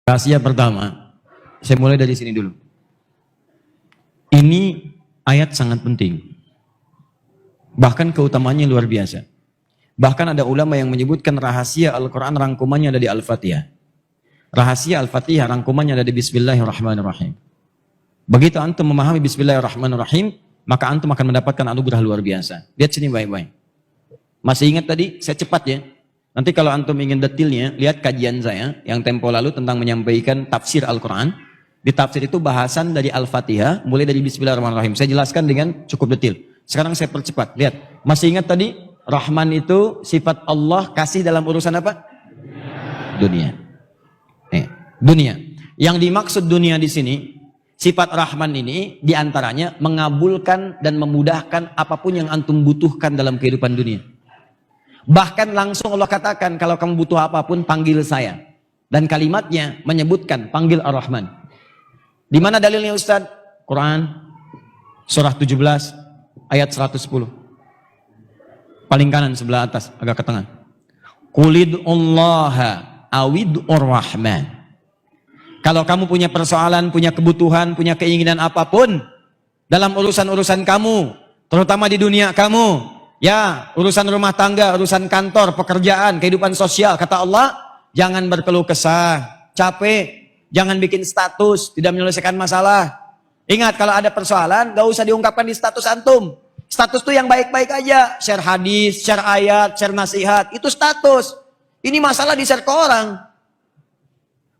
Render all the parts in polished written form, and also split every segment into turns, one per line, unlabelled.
Rahasia pertama, saya mulai dari sini dulu. Ini ayat sangat penting. Bahkan keutamaannya luar biasa. Bahkan ada ulama yang menyebutkan rahasia Al-Quran rangkumannya ada di Al-Fatihah. Rahasia Al-Fatihah rangkumannya ada di Bismillahirrahmanirrahim. Begitu antum memahami Bismillahirrahmanirrahim, maka antum akan mendapatkan anugerah luar biasa. Lihat sini baik-baik. Masih ingat tadi? Saya cepat ya. Nanti kalau antum ingin detailnya, lihat kajian saya yang tempo lalu tentang menyampaikan tafsir Al-Quran. Di tafsir itu bahasan dari Al-Fatihah, mulai dari Bismillahirrahmanirrahim. Saya jelaskan dengan cukup detail. Sekarang saya percepat. Lihat, masih ingat tadi? Rahman itu sifat Allah kasih dalam urusan apa? Dunia. Dunia. Yang dimaksud dunia di sini, sifat Rahman ini diantaranya mengabulkan dan memudahkan apapun yang antum butuhkan dalam kehidupan dunia. Bahkan langsung Allah katakan, kalau kamu butuh apapun, panggil saya. Dan kalimatnya menyebutkan, panggil Ar-Rahman. Di mana dalilnya Ustaz? Quran, surah 17, ayat 110. Paling kanan sebelah atas, agak ke tengah. Qulid'ullaha awid'ur Rahman. Kalau kamu punya persoalan, punya kebutuhan, punya keinginan apapun, dalam urusan-urusan kamu, terutama di dunia kamu, ya, urusan rumah tangga, urusan kantor, pekerjaan, kehidupan sosial. Kata Allah, jangan berkeluh kesah, capek, jangan bikin status, tidak menyelesaikan masalah. Ingat, kalau ada persoalan, gak usah diungkapkan di status antum. Status tuh yang baik-baik aja. Share hadis, share ayat, share nasihat, itu status. Ini masalah di-share ke orang.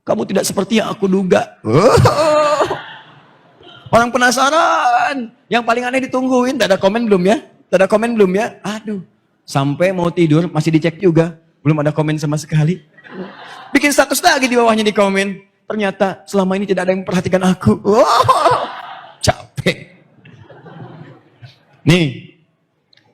Kamu tidak seperti yang aku duga. Orang penasaran. Yang paling aneh ditungguin, tak ada komen belum ya? Tak ada komen belum ya? Aduh, sampai mau tidur masih dicek juga. Belum ada komen sama sekali. Bikin status lagi di bawahnya di komen. Ternyata selama ini tidak ada yang memperhatikan aku. Capek. Nih,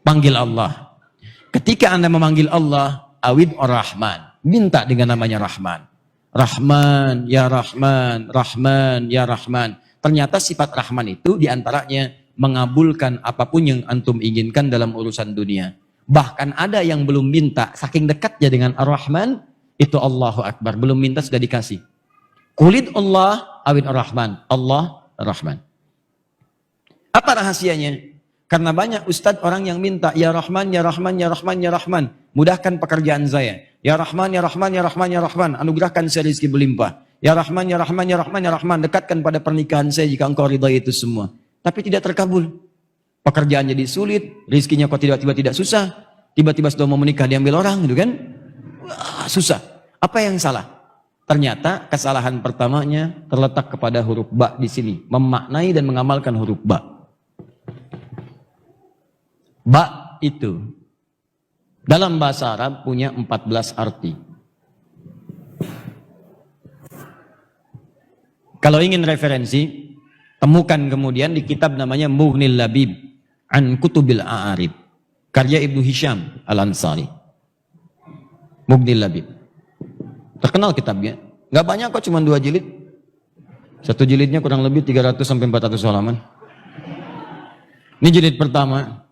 panggil Allah. Ketika Anda memanggil Allah, awid ar-Rahman. Minta dengan namanya Rahman. Rahman, ya Rahman, Rahman, ya Rahman. Ternyata sifat Rahman itu diantaranya mengabulkan apapun yang antum inginkan dalam urusan dunia. Bahkan ada yang belum minta, saking dekatnya dengan Ar-Rahman, itu Allahu Akbar. Belum minta sudah dikasih. Qulid Allah awid Ar-Rahman. Allah Ar-Rahman. Apa rahasianya? Karena banyak ustadz orang yang minta, ya Rahman, ya Rahman, ya Rahman, ya Rahman. Mudahkan pekerjaan saya. Ya Rahman, ya Rahman, ya Rahman, ya Rahman. Anugerahkan saya rezeki berlimpah. Ya Rahman, ya Rahman, ya Rahman, ya Rahman. Dekatkan pada pernikahan saya jika engkau ridhai itu semua. Tapi tidak terkabul. Pekerjaan jadi sulit, rezekinya kok tiba-tiba tidak susah. Tiba-tiba sudah mau menikah diambil orang, gitu kan? Wah, susah. Apa yang salah? Ternyata kesalahan pertamanya terletak kepada huruf ba di sini, memaknai dan mengamalkan huruf ba. Ba itu dalam bahasa Arab punya 14 arti. Kalau ingin referensi, temukan kemudian di kitab namanya Mughnil Labib an Kutubil A'arib, karya Ibnu Hisham Al-Ansari. Mughnil Labib. Terkenal kitabnya. Gak banyak kok, cuma 2 jilid. Satu jilidnya kurang lebih 300 sampai 400 halaman. Ini jilid pertama.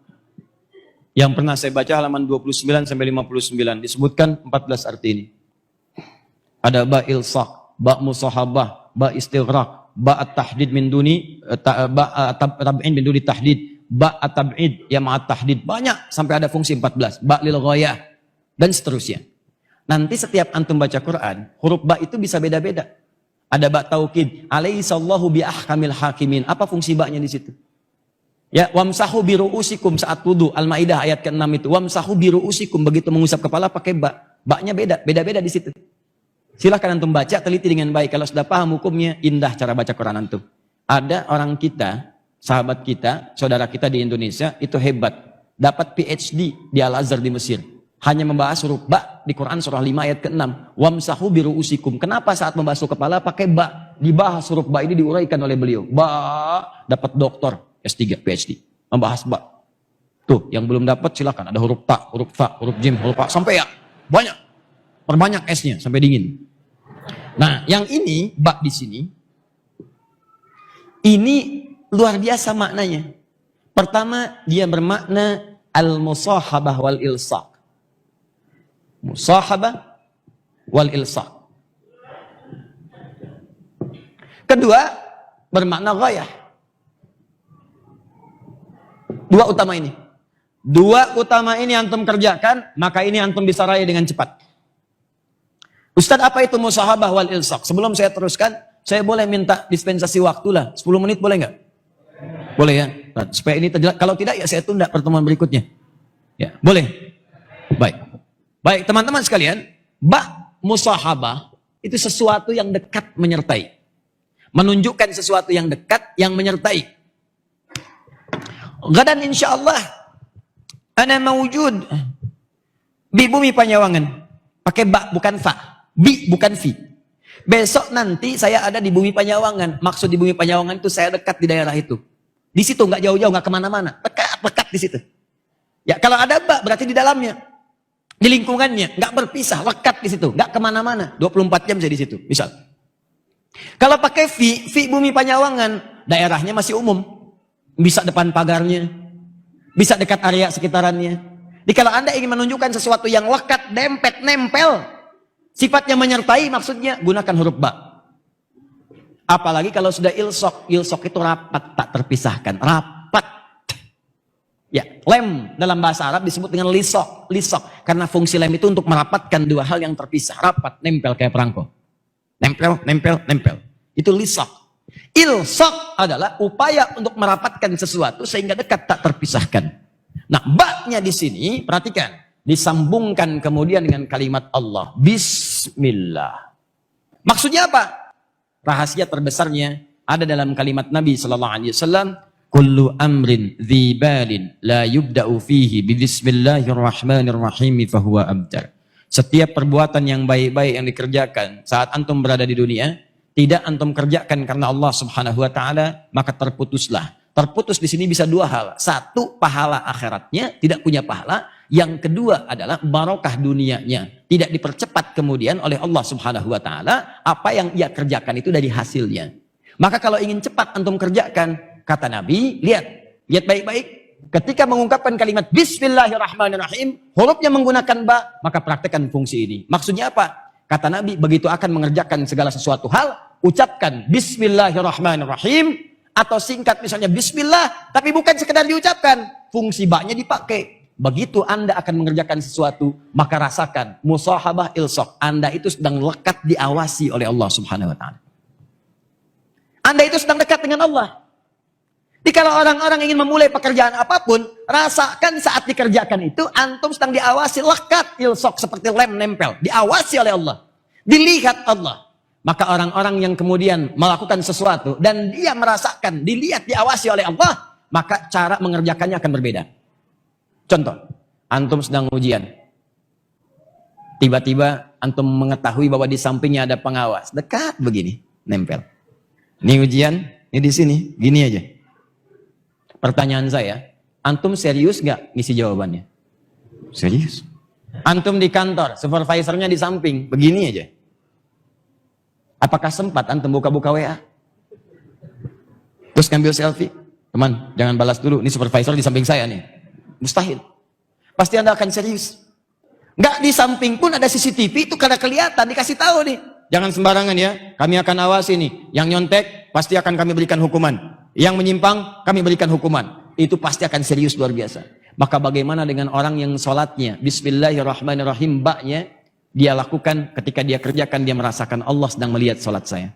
Yang pernah saya baca halaman 29 sampai 59. Disebutkan 14 arti ini. Ada ba ilsaq, ba musahabah, ba istighraq, ba at-tahdid min duni, ba tab'in min duni tahdid, ba at-tab'id ya ma'at tahdid. Banyak sampai ada fungsi 14. Ba lil ghayah dan seterusnya. Nanti setiap antum baca Quran, huruf ba itu bisa beda-beda. Ada ba taukid, alaihissallahu bi ahkamil hakimin. Apa fungsi ba-nya di situ? Ya, wamsahu biru'usikum saat wudu. Al-Maidah ayat ke-6 itu. Wamsahu biru'usikum, begitu mengusap kepala pakai ba. Ba-nya beda-beda di situ. Silahkan antum baca, teliti dengan baik. Kalau sudah paham hukumnya, indah cara baca Quran antum. Ada orang kita, sahabat kita, saudara kita di Indonesia, itu hebat. Dapat PhD di Al-Azhar di Mesir. Hanya membahas huruf ba di Quran surah 5 ayat ke-6. Wamsahu biru'usikum. Kenapa saat membasuh kepala pakai ba? Dibahas huruf ba ini diuraikan oleh beliau. Ba, dapat doktor. S3, PhD, membahas ba. Tuh, yang belum dapat silakan. Ada huruf ta, huruf fa, huruf jim, huruf fa, sampai ya. Banyak. Perbanyak S-nya sampai dingin. Nah, yang ini, ba di sini, ini luar biasa maknanya. Pertama, dia bermakna al-musahabah wal ilsaq. Musahabah wal ilsaq. Kedua, bermakna ghayah. Dua utama ini. Dua utama ini antum kerjakan, maka ini antum bisa raih dengan cepat. Ustadz, apa itu musahabah wal ilsaq? Sebelum saya teruskan, saya boleh minta dispensasi waktu lah. 10 menit boleh nggak? Boleh ya? Nah, supaya ini terjelas. Kalau tidak ya saya tunda pertemuan berikutnya. Ya, boleh? Baik. Baik, teman-teman sekalian, musahabah itu sesuatu yang dekat menyertai. Menunjukkan sesuatu yang dekat yang menyertai. Gadan insyaallah ana mawujud di bumi Panyawangan. Pakai ba bukan fa. Bi bukan fi. Besok nanti saya ada di bumi Panyawangan. Maksud di bumi Panyawangan itu saya dekat di daerah itu. Di situ nggak jauh-jauh, nggak kemana-mana. Dekat di situ. Ya kalau ada ba berarti di dalamnya, di lingkungannya, nggak berpisah, lekat di situ, nggak kemana-mana. 24 jam saya di situ. Misal. Kalau pakai fi bumi Panyawangan, daerahnya masih umum, bisa depan pagarnya, bisa dekat area sekitarannya. Jadi kalau Anda ingin menunjukkan sesuatu yang lekat, dempet, nempel, sifatnya menyertai, maksudnya gunakan huruf ba. Apalagi kalau sudah ilsok itu rapat, tak terpisahkan, rapat. Ya, lem dalam bahasa Arab disebut dengan lisok, karena fungsi lem itu untuk merapatkan dua hal yang terpisah, rapat, nempel kayak perangko. Nempel. Itu lisok. Ilsok adalah upaya untuk merapatkan sesuatu sehingga dekat tak terpisahkan. Nah, ba-nya di sini perhatikan, disambungkan kemudian dengan kalimat Allah, Bismillah. Maksudnya apa? Rahasia terbesarnya ada dalam kalimat Nabi sallallahu alaihi wasallam, kullu amrin dzibalin la yubda'u fihi bismillahirrahmanirrahim fahuwa abtar. Setiap perbuatan yang baik-baik yang dikerjakan saat antum berada di dunia, tidak antum kerjakan karena Allah Subhanahu wa taala, maka terputuslah. Terputus di sini bisa dua hal. Satu, pahala akhiratnya tidak punya pahala. Yang kedua adalah barokah dunianya. Tidak dipercepat kemudian oleh Allah Subhanahu wa taala apa yang ia kerjakan itu dari hasilnya. Maka kalau ingin cepat antum kerjakan, kata Nabi, lihat baik-baik. Ketika mengungkapkan kalimat Bismillahirrahmanirrahim, hurufnya menggunakan ba, maka praktekkan fungsi ini. Maksudnya apa? Kata Nabi, begitu akan mengerjakan segala sesuatu hal, ucapkan Bismillahirrahmanirrahim, atau singkat misalnya Bismillah, tapi bukan sekedar diucapkan, fungsi ba-nya dipakai. Begitu Anda akan mengerjakan sesuatu, maka rasakan musahabah ilsaq. Anda itu sedang lekat diawasi oleh Allah Subhanahu wa taala. Anda itu sedang dekat dengan Allah. Jadi kalau orang-orang ingin memulai pekerjaan apapun, rasakan saat dikerjakan itu, antum sedang diawasi, lekat ilsok seperti lem nempel. Diawasi oleh Allah. Dilihat Allah. Maka orang-orang yang kemudian melakukan sesuatu, dan dia merasakan, dilihat, diawasi oleh Allah, maka cara mengerjakannya akan berbeda. Contoh, antum sedang ujian. Tiba-tiba antum mengetahui bahwa di sampingnya ada pengawas. Dekat begini, nempel. Ini ujian, ini di sini, gini aja. Pertanyaan saya, antum serius nggak ngisi jawabannya? Serius. Antum di kantor, supervisornya di samping, begini aja. Apakah sempat antum buka-buka WA? Terus ngambil selfie? Teman, jangan balas dulu, ini supervisor di samping saya nih. Mustahil. Pasti Anda akan serius. Nggak di samping pun ada CCTV, itu karena kelihatan, dikasih tahu nih. Jangan sembarangan ya, kami akan awasi nih. Yang nyontek, pasti akan kami berikan hukuman. Yang menyimpang, kami berikan hukuman. Itu pasti akan serius luar biasa. Maka bagaimana dengan orang yang sholatnya Bismillahirrahmanirrahim, ba-nya dia lakukan ketika dia kerjakan, dia merasakan Allah sedang melihat sholat saya,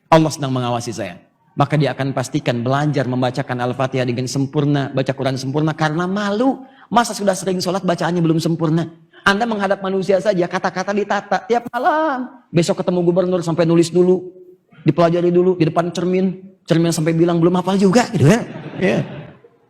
Allah sedang mengawasi saya. Maka dia akan pastikan belajar membacakan Al-Fatihah dengan sempurna, baca Quran sempurna, karena malu. Masa sudah sering sholat bacaannya belum sempurna? Anda menghadap manusia saja, kata-kata ditata tiap malam. Besok ketemu gubernur sampai nulis dulu, dipelajari dulu di depan cermin sampai bilang belum hafal juga gitu ya. Ya.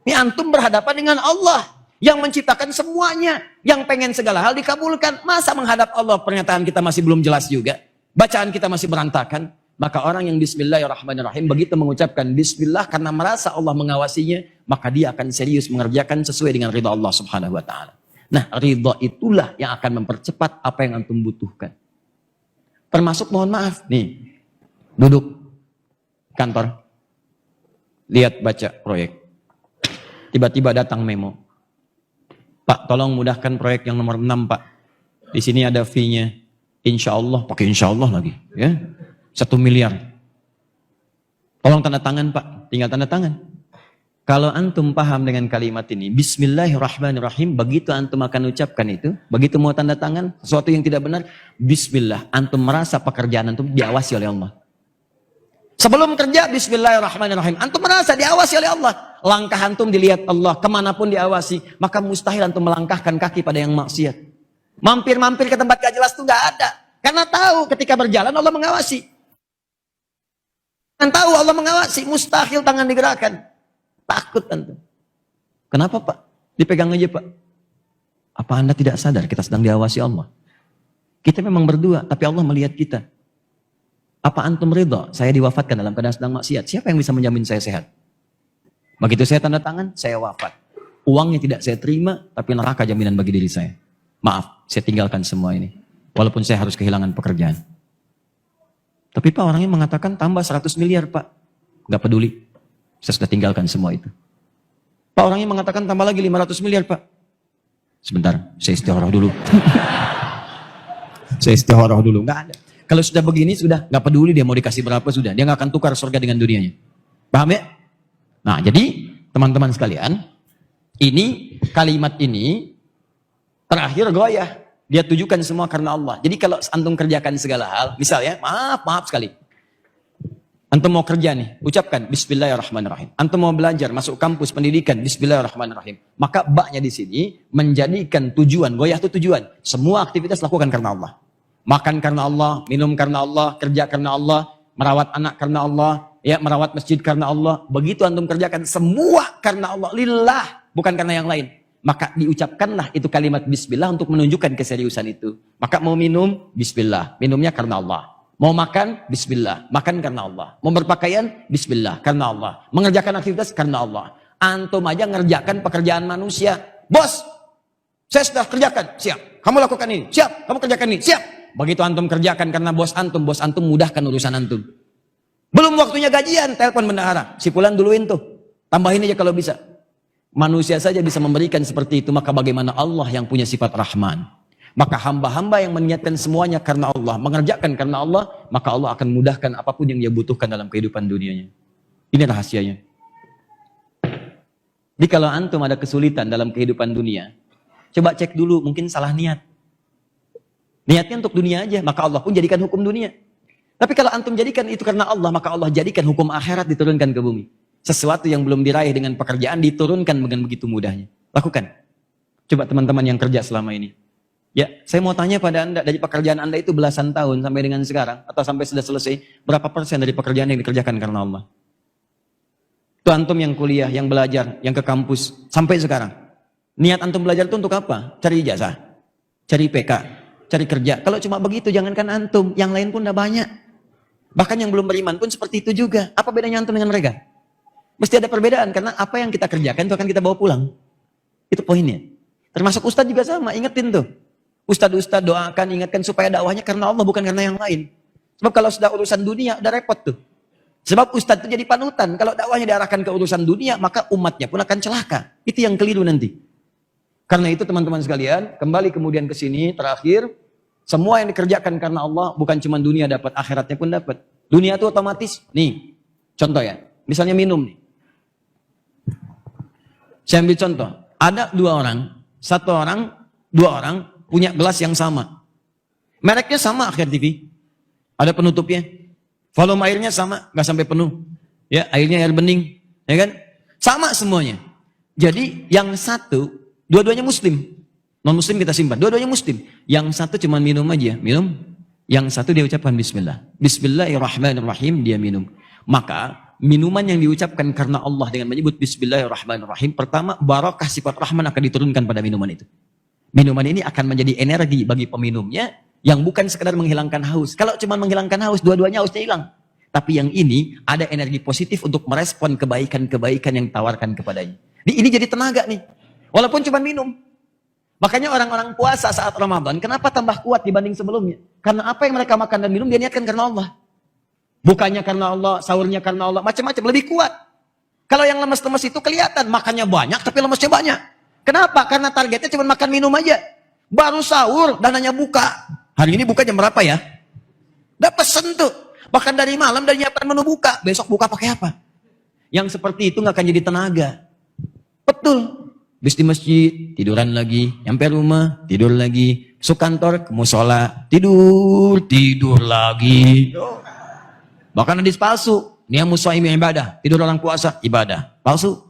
Ini antum berhadapan dengan Allah yang menciptakan semuanya, yang pengen segala hal dikabulkan. Masa menghadap Allah pernyataan kita masih belum jelas juga, bacaan kita masih berantakan? Maka orang yang Bismillahirrahmanirrahim begitu mengucapkan Bismillah karena merasa Allah mengawasinya, maka dia akan serius mengerjakan sesuai dengan ridha Allah Subhanahu wa taala. Nah, ridha itulah yang akan mempercepat apa yang antum butuhkan. Termasuk mohon maaf nih, duduk kantor, lihat baca proyek, tiba-tiba datang memo, Pak tolong mudahkan proyek yang nomor 6 Pak, di sini ada fee-nya, insya Allah, pakai insya Allah lagi ya, 1 miliar. Tolong tanda tangan Pak, tinggal tanda tangan. Kalau antum paham dengan kalimat ini, Bismillahirrahmanirrahim, begitu antum akan ucapkan itu, begitu mau tanda tangan, sesuatu yang tidak benar, Bismillah, antum merasa pekerjaan antum diawasi oleh Allah. Sebelum kerja, Bismillahirrahmanirrahim, antum merasa diawasi oleh Allah. Langkah antum dilihat Allah, kemanapun diawasi, maka mustahil antum melangkahkan kaki pada yang maksiat. Mampir-mampir ke tempat gak jelas itu gak ada. Karena tahu ketika berjalan Allah mengawasi. Dan tahu Allah mengawasi, mustahil tangan digerakkan. Takut antum. Kenapa Pak? Dipegang aja Pak. Apa Anda tidak sadar kita sedang diawasi Allah? Kita memang berdua, tapi Allah melihat kita. Apa antum ridha saya diwafatkan dalam keadaan sedang maksiat? Siapa yang bisa menjamin saya sehat? Begitu saya tanda tangan, saya wafat. Uangnya tidak saya terima, tapi neraka jaminan bagi diri saya. Maaf, saya tinggalkan semua ini. Walaupun saya harus kehilangan pekerjaan. Tapi Pak, orangnya mengatakan tambah 100 miliar Pak. Gak peduli. Saya sudah tinggalkan semua itu. Pak, orangnya mengatakan tambah lagi 500 miliar Pak. Sebentar, saya istikharah dulu. Saya istikharah dulu. Nggak ada. Kalau sudah begini, sudah. Nggak peduli dia mau dikasih berapa, sudah. Dia nggak akan tukar surga dengan dunianya. Paham ya? Nah, jadi teman-teman sekalian, ini kalimat ini terakhir goyah. Dia tujukan semua karena Allah. Jadi kalau antum kerjakan segala hal, misalnya, maaf sekali. Antum mau kerja nih, ucapkan Bismillahirrahmanirrahim. Antum mau belajar, masuk kampus pendidikan, Bismillahirrahmanirrahim. Maka baknya di sini menjadikan tujuan, goyah itu tujuan. Semua aktivitas lakukan karena Allah. Makan karena Allah, minum karena Allah, kerja karena Allah, merawat anak karena Allah, ya merawat masjid karena Allah. Begitu antum kerjakan semua karena Allah, lillah, bukan karena yang lain. Maka diucapkanlah itu kalimat Bismillah untuk menunjukkan keseriusan itu. Maka mau minum, Bismillah, minumnya karena Allah. Mau makan, Bismillah. Makan karena Allah. Mau berpakaian, Bismillah. Karena Allah. Mengerjakan aktivitas, karena Allah. Antum aja ngerjakan pekerjaan manusia. Bos, saya sudah kerjakan. Siap. Kamu lakukan ini. Siap. Kamu kerjakan ini. Siap. Begitu antum kerjakan karena bos antum mudahkan urusan antum. Belum waktunya gajian, telepon bendahara. Si Fulan duluin tuh. Tambahin aja kalau bisa. Manusia saja bisa memberikan seperti itu. Maka bagaimana Allah yang punya sifat Rahman. Maka hamba-hamba yang meniatkan semuanya karena Allah, mengerjakan karena Allah, maka Allah akan mudahkan apapun yang dia butuhkan dalam kehidupan dunianya. Ini rahasianya. Jadi kalau antum ada kesulitan dalam kehidupan dunia, coba cek dulu, mungkin salah niat. Niatnya untuk dunia aja, maka Allah pun jadikan hukum dunia. Tapi kalau antum jadikan itu karena Allah, maka Allah jadikan hukum akhirat diturunkan ke bumi. Sesuatu yang belum diraih dengan pekerjaan diturunkan dengan begitu mudahnya. Lakukan. Coba teman-teman yang kerja selama ini. Ya, saya mau tanya pada Anda, dari pekerjaan Anda itu belasan tahun sampai dengan sekarang, atau sampai sudah selesai, berapa persen dari pekerjaan yang dikerjakan karena Allah? Itu antum yang kuliah, yang belajar, yang ke kampus, sampai sekarang. Niat antum belajar itu untuk apa? Cari ijazah, cari PK, cari kerja. Kalau cuma begitu, jangankan antum, yang lain pun udah banyak. Bahkan yang belum beriman pun seperti itu juga. Apa bedanya antum dengan mereka? Mesti ada perbedaan, karena apa yang kita kerjakan itu akan kita bawa pulang. Itu poinnya. Termasuk ustadz juga sama, ingetin tuh. Ustadz doakan, ingatkan supaya dakwahnya karena Allah, bukan karena yang lain. Sebab kalau sudah urusan dunia, udah repot tuh. Sebab ustadz itu jadi panutan. Kalau dakwahnya diarahkan ke urusan dunia, maka umatnya pun akan celaka. Itu yang keliru nanti. Karena itu teman-teman sekalian, kembali kemudian ke sini, terakhir, semua yang dikerjakan karena Allah, bukan cuma dunia dapat, akhiratnya pun dapat. Dunia itu otomatis, nih, contoh ya, misalnya minum nih. Saya ambil contoh, ada dua orang, punya gelas yang sama. Mereknya sama Akhir TV. Ada penutupnya. Volume airnya sama, nggak sampai penuh. Ya, airnya air bening, ya kan? Sama semuanya. Jadi yang satu, dua-duanya muslim. Non-muslim kita simpan, dua-duanya muslim. Yang satu cuma minum aja, minum. Yang satu dia ucapkan bismillah. Bismillahirrahmanirrahim, dia minum. Maka minuman yang diucapkan karena Allah dengan menyebut bismillahirrahmanirrahim, pertama barakah sifat Rahman akan diturunkan pada minuman itu. Minuman ini akan menjadi energi bagi peminumnya yang bukan sekedar menghilangkan haus. Kalau cuma menghilangkan haus, dua-duanya hausnya hilang. Tapi yang ini ada energi positif untuk merespon kebaikan-kebaikan yang ditawarkan kepadanya. Ini jadi tenaga nih. Walaupun cuma minum. Makanya orang-orang puasa saat Ramadan, kenapa tambah kuat dibanding sebelumnya? Karena apa yang mereka makan dan minum, dia niatkan karena Allah. Bukannya karena Allah, sahurnya karena Allah, macam-macam, lebih kuat. Kalau yang lemes-lemes itu kelihatan, makannya banyak tapi lemesnya banyak. Kenapa? Karena targetnya cuma makan minum aja. Baru sahur, dananya buka. Hari ini buka jam berapa ya? Udah pesen tuh. Bahkan dari malam dari nyiapkan menu buka. Besok buka pakai apa? Yang seperti itu nggak akan jadi tenaga. Betul. Habis di masjid, tiduran lagi. Nyampe rumah, tidur lagi. Masuk kantor, ke musola, tidur lagi. Bahkan hadis palsu. Niyamus shaimi ibadah. Tidur orang puasa, ibadah. Palsu.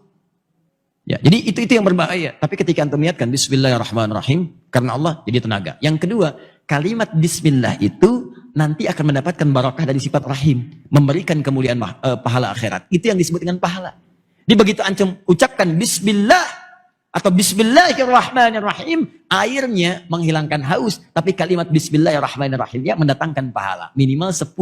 Ya, jadi itu yang berbahaya. Tapi ketika antum niatkan Bismillahirrahmanirrahim, karena Allah jadi tenaga. Yang kedua, kalimat Bismillah itu nanti akan mendapatkan barakah dari sifat rahim, memberikan kemuliaan pahala akhirat. Itu yang disebut dengan pahala. Jadi begitu antum ucapkan Bismillah atau Bismillahirrahmanirrahim, airnya menghilangkan haus, tapi kalimat Bismillahirrahmanirrahimnya mendatangkan pahala. Minimal 10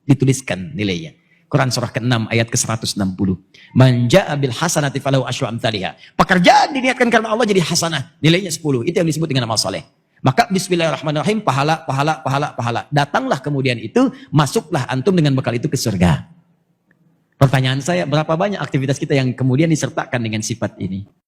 dituliskan nilainya. Quran surah ke-6 ayat ke-160. Man jaa bil hasanati falahu asyru amsalihha. Pekerjaan diniatkan karena Allah jadi hasanah, nilainya 10. Itu yang disebut dengan amal saleh. Maka Bismillahirrahmanirrahim, pahala. Datanglah kemudian itu, masuklah antum dengan bekal itu ke surga. Pertanyaan saya, berapa banyak aktivitas kita yang kemudian disertakan dengan sifat ini?